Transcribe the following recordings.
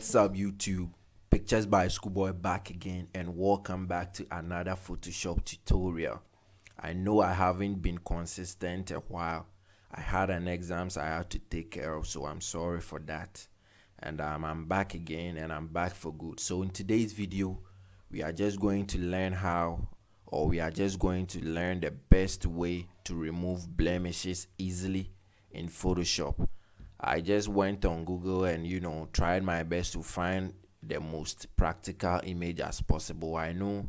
What's up, YouTube? Pictures by Schoolboy back again, and welcome back to another Photoshop tutorial. I know I haven't been consistent a while. I had an exams I had to take care of, so I'm sorry for that. And I'm back again, and I'm back for good. So in today's video, we are just going to learn we are just going to learn the best way to remove blemishes easily in Photoshop. I just went on Google and tried my best to find the most practical image as possible. I know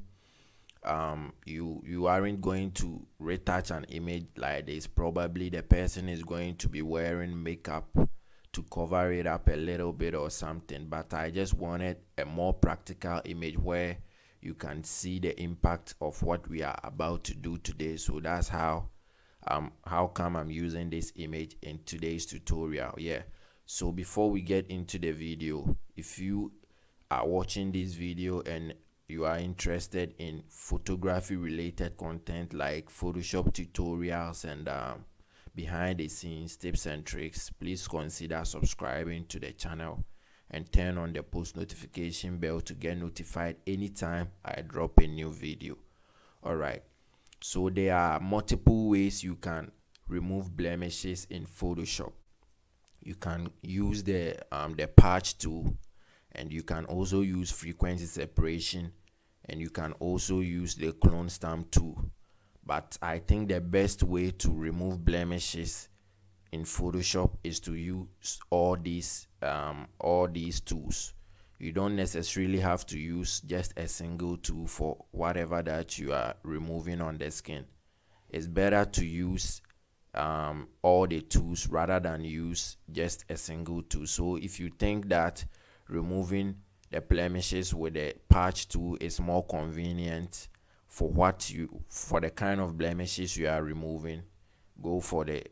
you aren't going to retouch an image like this. Probably the person is going to be wearing makeup to cover it up a little bit or something, but I just wanted a more practical image where you can see the impact of what we are about to do today. So that's how come I'm using this image in today's tutorial. Yeah, so before we get into the video, if you are watching this video and you are interested in photography related content like Photoshop tutorials and behind the scenes tips and tricks, please consider subscribing to the channel and turn on the post notification bell to get notified anytime I drop a new video. All right, so there are multiple ways you can remove blemishes in Photoshop. You can use the patch tool, and you can also use frequency separation, and you can also use the clone stamp tool. But I think the best way to remove blemishes in Photoshop is to use all these tools. You don't necessarily have to use just a single tool for whatever that you are removing on the skin. It's better to use all the tools rather than use just a single tool. So if you think that removing the blemishes with the patch tool is more convenient for the kind of blemishes you are removing, go for the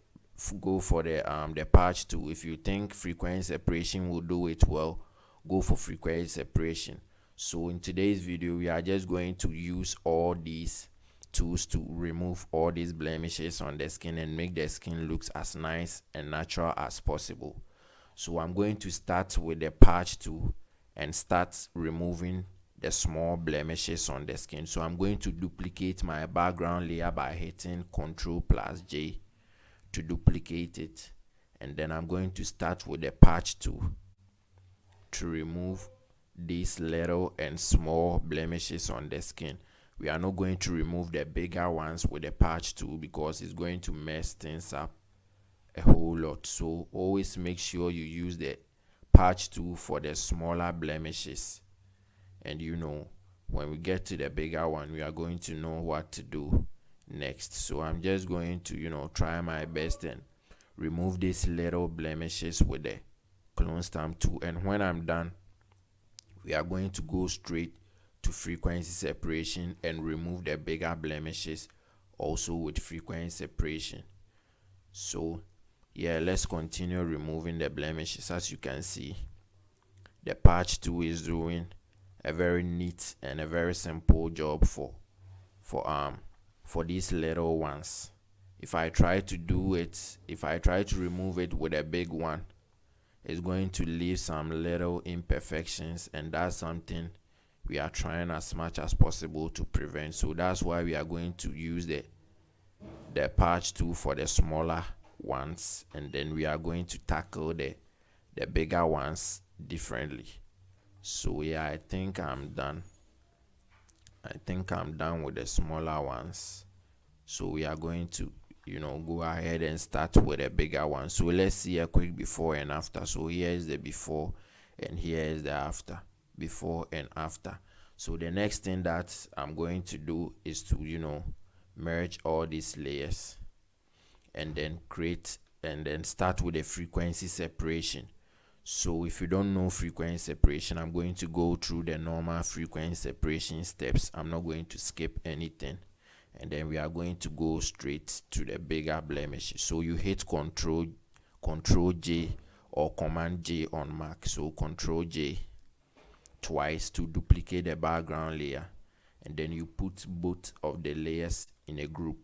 patch tool. If you think frequency separation will do it well, go for frequency separation. So in today's video, we are just going to use all these tools to remove all these blemishes on the skin and make the skin looks as nice and natural as possible. So I'm going to start with the patch tool and start removing the small blemishes on the skin. So I'm going to duplicate my background layer by hitting Ctrl+J to duplicate it, and then I'm going to start with the patch tool to remove these little and small blemishes on the skin. We are not going to remove the bigger ones with the patch tool because it's going to mess things up a whole lot. So always make sure you use the patch tool for the smaller blemishes, and when we get to the bigger one, we are going to know what to do next. So I'm just going to try my best and remove these little blemishes with the clone stamp tool, and when I'm done, we are going to go straight to frequency separation and remove the bigger blemishes also with frequency separation. So yeah, let's continue removing the blemishes. As you can see, the patch tool is doing a very neat and a very simple job for these little ones. If I try to remove it with a big one, it's going to leave some little imperfections, and that's something we are trying as much as possible to prevent. So that's why we are going to use the patch tool for the smaller ones, and then we are going to tackle the bigger ones differently. So yeah, I think I'm done with the smaller ones. So we are going to go ahead and start with a bigger one. So let's see a quick before and after. So here is the before and here is the after. Before and after. So the next thing that I'm going to do is to merge all these layers and then start with a frequency separation. So if you don't know frequency separation, I'm going to go through the normal frequency separation steps. I'm not going to skip anything, and then we are going to go straight to the bigger blemishes. So you hit Control J or Command J on Mac. So Control J twice to duplicate the background layer, and then you put both of the layers in a group.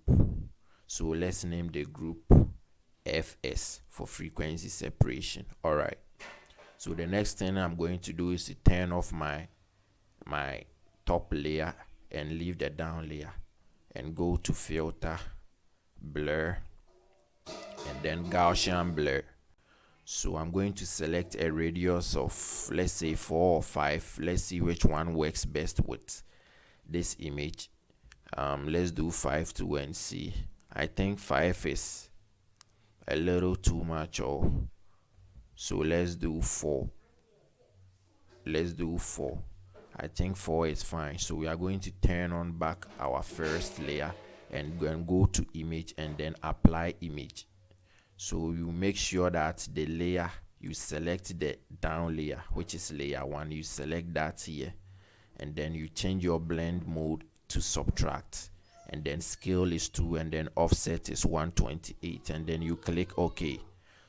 So let's name the group FS for frequency separation. All right, So the next thing I'm going to do is to turn off my top layer and leave the down layer, and go to filter, blur, and then Gaussian blur. So I'm going to select a radius of, let's say, 4 or 5. Let's see which one works best with this image. Let's do 5 to and see. I think 5 is a little too much, or so let's do 4. Let's do 4. I think 4 is fine. So we are going to turn on back our first layer and go to image and then apply image. So you make sure that the layer, you select the down layer, which is layer 1, you select that here, and then you change your blend mode to subtract, and then scale is 2, and then offset is 128, and then you click OK.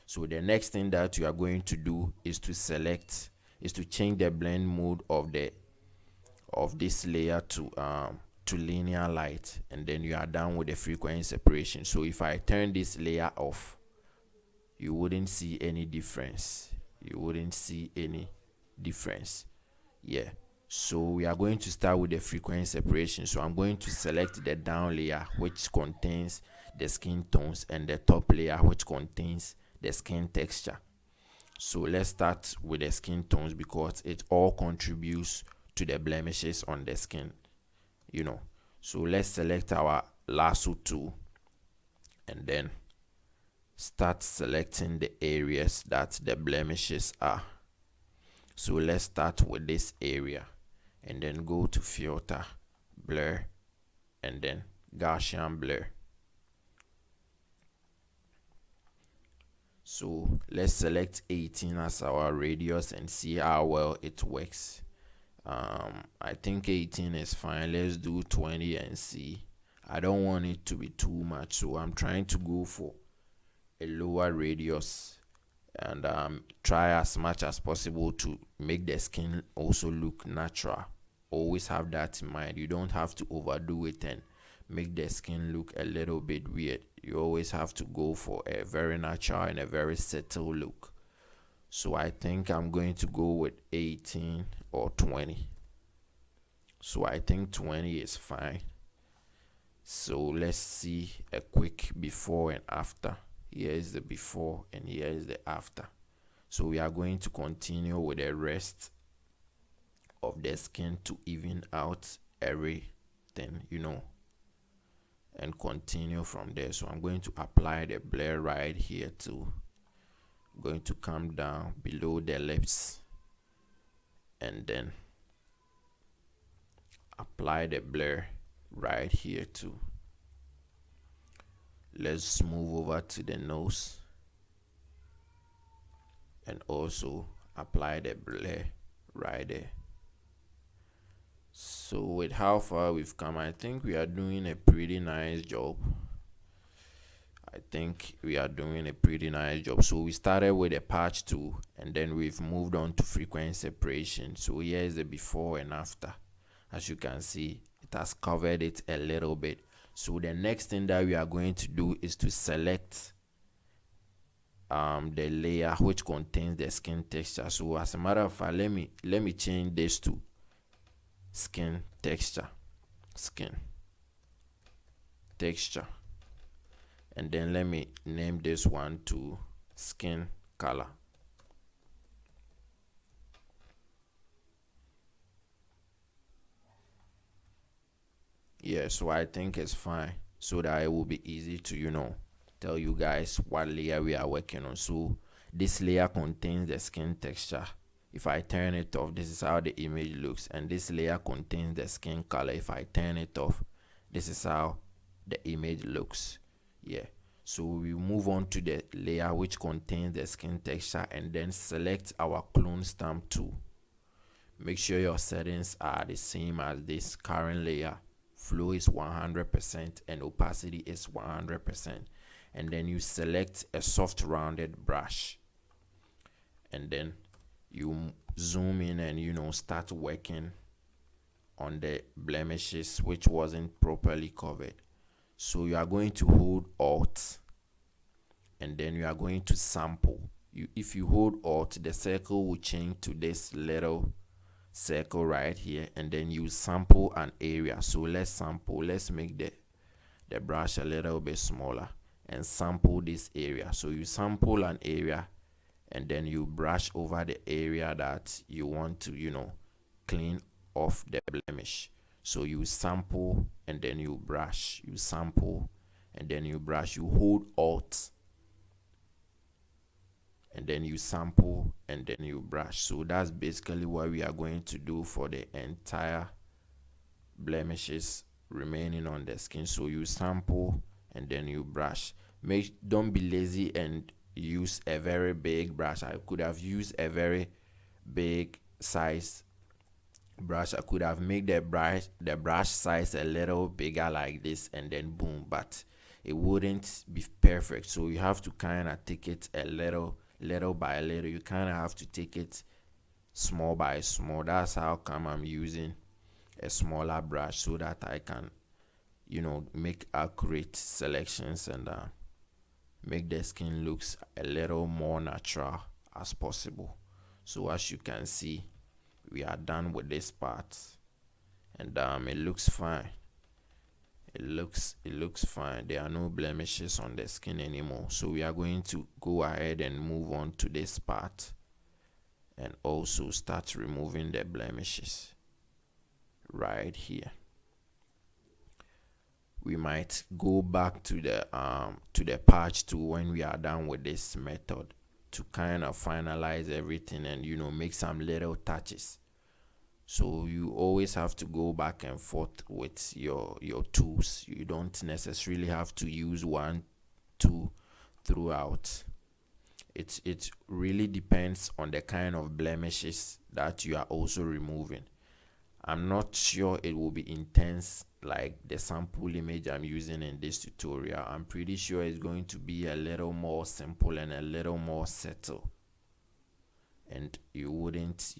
So the next thing that you are going to do is to change the blend mode of this layer to linear light, and then you are done with the frequency separation. So if I turn this layer off, you wouldn't see any difference. Yeah. So we are going to start with the frequency separation. So I'm going to select the down layer, which contains the skin tones, and the top layer, which contains the skin texture. So let's start with the skin tones, because it all contributes to the blemishes on the skin, So let's select our lasso tool and then start selecting the areas that the blemishes are. So let's start with this area, and then go to filter, blur, and then Gaussian blur. So let's select 18 as our radius and see how well it works. I think 18 is fine. Let's do 20 and see. I don't want it to be too much, so I'm trying to go for a lower radius, and try as much as possible to make the skin also look natural. Always have that in mind. You don't have to overdo it and make the skin look a little bit weird. You always have to go for a very natural and a very subtle look. So I think I'm going to go with 18 or 20. So I think 20 is fine. So let's see a quick before and after. Here is the before and here is the after. So we are going to continue with the rest of the skin to even out everything, and continue from there. So I'm going to apply the blur right here too. I'm going to come down below the lips and then apply the blur right here too. Let's move over to the nose and also apply the blur right there. So with how far we've come, I think we are doing a pretty nice job. So we started with a patch tool, and then we've moved on to frequency separation. So here is the before and after. As you can see, it has covered it a little bit. So the next thing that we are going to do is to select the layer which contains the skin texture. So as a matter of fact, let me change this to skin texture, and then let me name this one to skin color. Yeah, so I think it's fine, so that it will be easy to tell you guys what layer we are working on. So this layer contains the skin texture. If I turn it off, this is how the image looks, and this layer contains the skin color. If I turn it off, this is how the image looks. Yeah, so we move on to the layer which contains the skin texture, and then select our clone stamp tool. Make sure your settings are the same as this current layer. Flow is 100% and opacity is 100%, and then you select a soft rounded brush, and then you zoom in and start working on the blemishes which wasn't properly covered. So you are going to hold Alt, and then you are going to sample. if you hold Alt, the circle will change to this little circle right here, and then you sample an area. So let's make the brush a little bit smaller and sample this area. So you sample an area, and then you brush over the area that you want to, clean off the blemish. So you sample and then you brush, you sample and then you brush, you hold Alt and then you sample and then you brush. So that's basically what we are going to do for the entire blemishes remaining on the skin. So you sample and then you brush. Don't be lazy and use a very big brush. I could have used a very big size brush. I could have made the brush size a little bigger like this, and then boom, but it wouldn't be perfect. So you have to kind of take it a little by little. You kind of have to take it small by small. That's how come I'm using a smaller brush, so that I can make accurate selections and make the skin looks a little more natural as possible. So as you can see, we are done with this part, and it looks fine. It looks fine. There are no blemishes on the skin anymore. So we are going to go ahead and move on to this part and also start removing the blemishes right here. We might go back to the patch tool when we are done with this method to kind of finalize everything and make some little touches. So you always have to go back and forth with your tools. You don't necessarily have to use one tool throughout. It really depends on the kind of blemishes that you are also removing. I'm not sure it will be intense like the sample image I'm using in this tutorial. I'm pretty sure it's going to be a little more simple and a little more subtle, and you wouldn't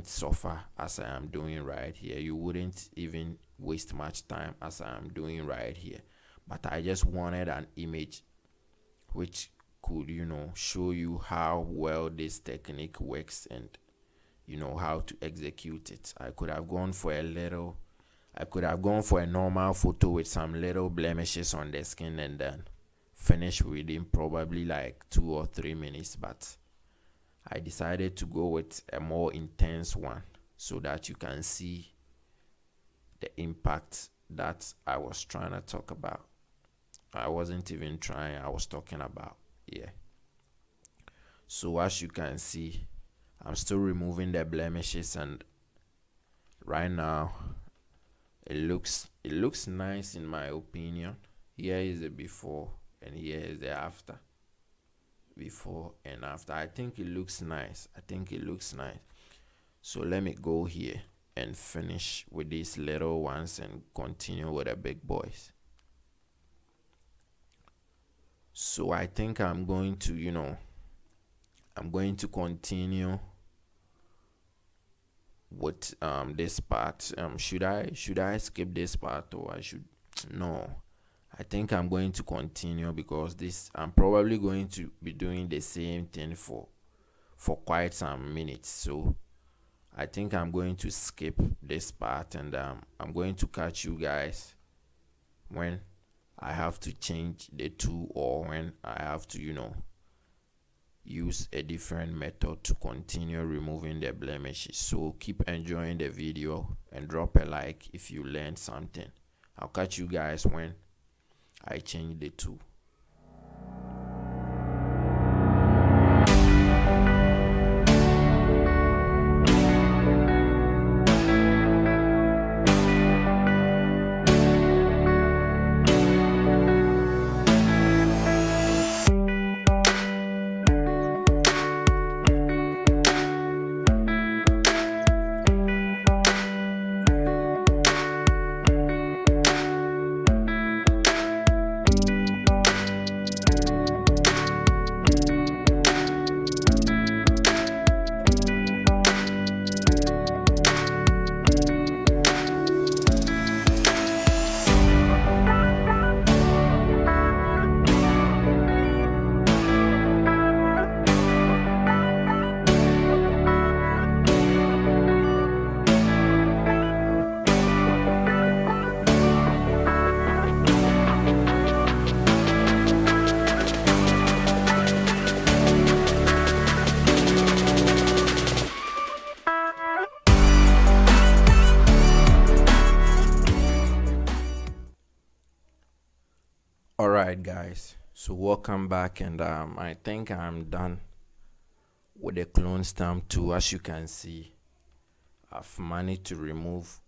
suffer as I am doing right here. You wouldn't even waste much time as I am doing right here. But I just wanted an image which could show you how well this technique works and how to execute it. I could have gone for a normal photo with some little blemishes on the skin and then finish within probably like 2 or 3 minutes, but I decided to go with a more intense one so that you can see the impact that I was trying to talk about. I wasn't even trying, I was talking about. Yeah. So as you can see, I'm still removing the blemishes, and right now it looks nice in my opinion. Here is the before and here is the after. Before and after. I think it looks nice. So let me go here and finish with these little ones and continue with the big boys. So I think I'm going to continue with this part. Should I skip this part, or I should? No, I think I'm going to continue because I'm probably going to be doing the same thing for quite some minutes. So I think I'm going to skip this part, and I'm going to catch you guys when I have to change the tool, or when I have to use a different method to continue removing the blemishes. So keep enjoying the video and drop a like if you learned something. I'll catch you guys when I change the tool. All right, guys. So welcome back, and I think I'm done with the clone stamp too. As you can see, I've managed to remove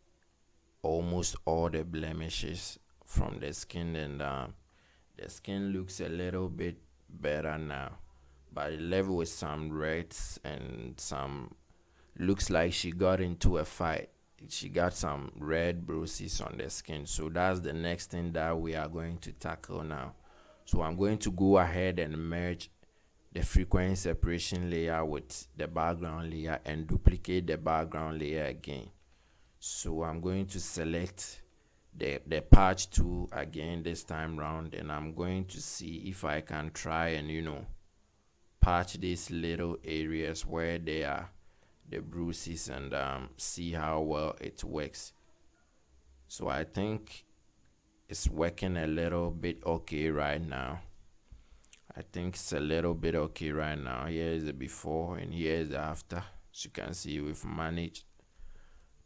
almost all the blemishes from the skin, and the skin looks a little bit better now. But it left with some reds and some looks like she got into a fight. She got some red bruises on the skin. So that's the next thing that we are going to tackle now. So I'm going to go ahead and merge the frequency separation layer with the background layer and duplicate the background layer again. So I'm going to select the patch tool again this time round, and I'm going to see if I can try and patch these little areas where they are the bruises, and see how well it works. So I think it's working a little bit okay right now. I think it's a little bit okay right now. Here is the before and here is the after. As you can see, we've managed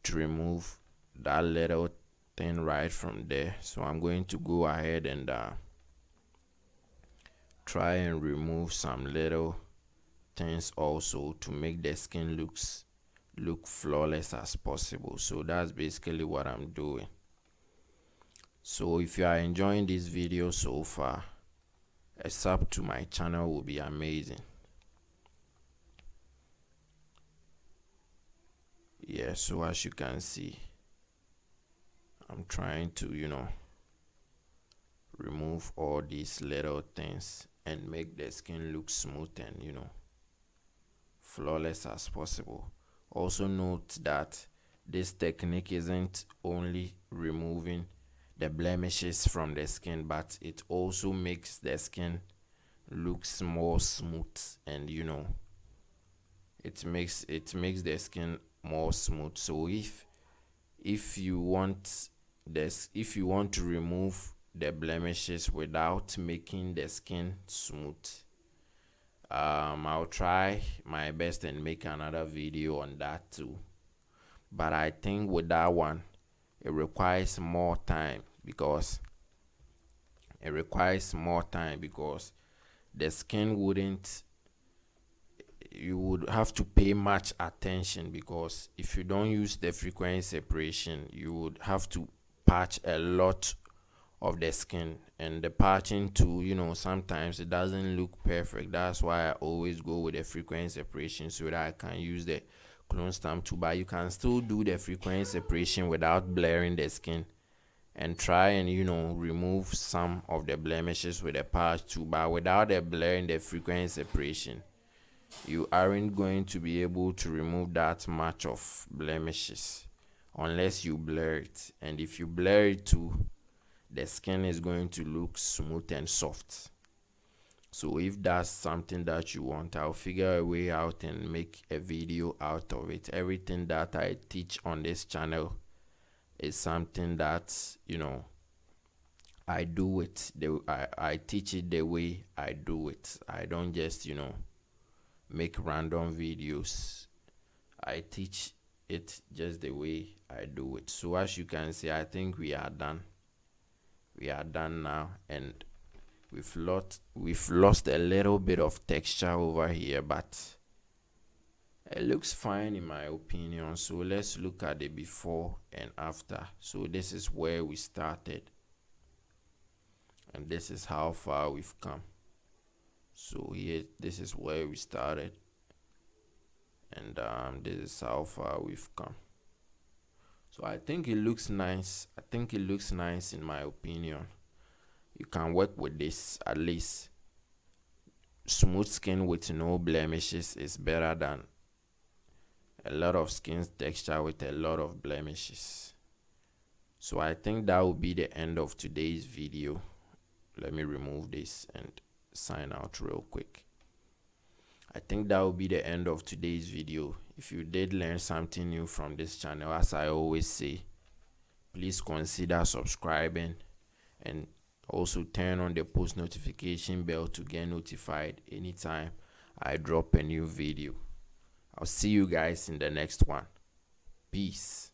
to remove that little thing right from there. So I'm going to go ahead and try and remove some little things also to make the skin look flawless as possible. So that's basically what I'm doing. So if you are enjoying this video so far, a sub to my channel will be amazing. Yeah, so as you can see, I'm trying to remove all these little things and make the skin look smooth and flawless as possible. Also note that this technique isn't only removing the blemishes from the skin, but it also makes the skin looks more smooth, and it makes the skin more smooth. So if you want to remove the blemishes without making the skin smooth, I'll try my best and make another video on that too. But I think with that one, it requires more time because the skin you would have to pay much attention, because if you don't use the frequency separation, you would have to patch a lot of the skin, and the patching too, sometimes it doesn't look perfect. That's why I always go with the frequency separation so that I can use the clone stamp too. But you can still do the frequency separation without blurring the skin and try and remove some of the blemishes with the patch too. But without the blurring the frequency separation, you aren't going to be able to remove that much of blemishes unless you blur it. And if you blur it too, the skin is going to look smooth and soft. So if that's something that you want, I'll figure a way out and make a video out of it. Everything that I teach on this channel is something that I do it I teach it the way I do it. I don't just make random videos. I teach it just the way I do it. So as you can see, I think we are done now, and we've lost a little bit of texture over here, but it looks fine in my opinion. So let's look at the before and after. So this is where we started, and this is how far we've come. So here, this is where we started, and this is how far we've come. So I think it looks nice. In my opinion. You can work with this. At least smooth skin with no blemishes is better than a lot of skin texture with a lot of blemishes. So I think that will be the end of today's video. Let me remove this and sign out real quick. I think that will be the end of today's video. If you did learn something new from this channel, as I always say, please consider subscribing and also turn on the post notification bell to get notified anytime I drop a new video. I'll see you guys in the next one. Peace.